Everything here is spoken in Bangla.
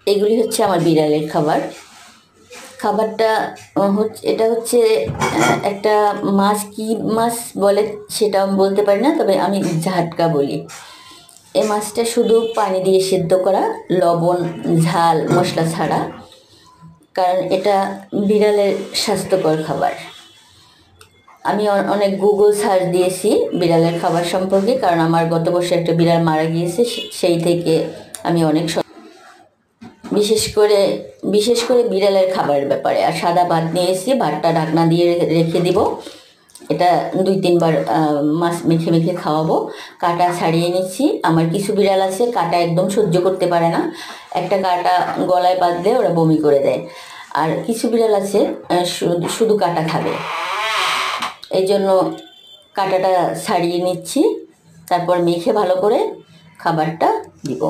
এগুলি হচ্ছে আমার বিড়ালের খাবার। খাবারটা এটা হচ্ছে একটা মাছ, কি মাছ বলে সেটা আমি বলতে পারি না, তবে আমি ঝাটকা বলি। এই মাছটা শুধু পানি দিয়ে সেদ্ধ করা, লবণ ঝাল মশলা ছাড়া, কারণ এটা বিড়ালের স্বাস্থ্যকর খাবার। আমি অনেক গুগল সার্চ দিয়েছি বিড়ালের খাবার সম্পর্কে, কারণ আমার গত বছর একটা বিড়াল মারা গিয়েছে, সেই থেকে আমি অনেক বিশেষ করে বিড়ালের খাবারের ব্যাপারে। আর সাদা ভাত নিয়েছি, ভাতটা ঢাকনা দিয়ে রেখে দিব। এটা 2-3 বার মাছ মেখে মেখে খাওয়াবো। কাঁটা ছাড়িয়ে নিচ্ছি। আমার কিছু বিড়াল আছে কাঁটা একদম সহ্য করতে পারে না, একটা কাঁটা গলায় বাঁধলে ওরা বমি করে দেয়। আর কিছু বিড়াল আছে শুধু কাঁটা খাবে, এই জন্য কাঁটাটা ছাড়িয়ে নিচ্ছি, তারপর মেখে ভালো করে খাবারটা দিব।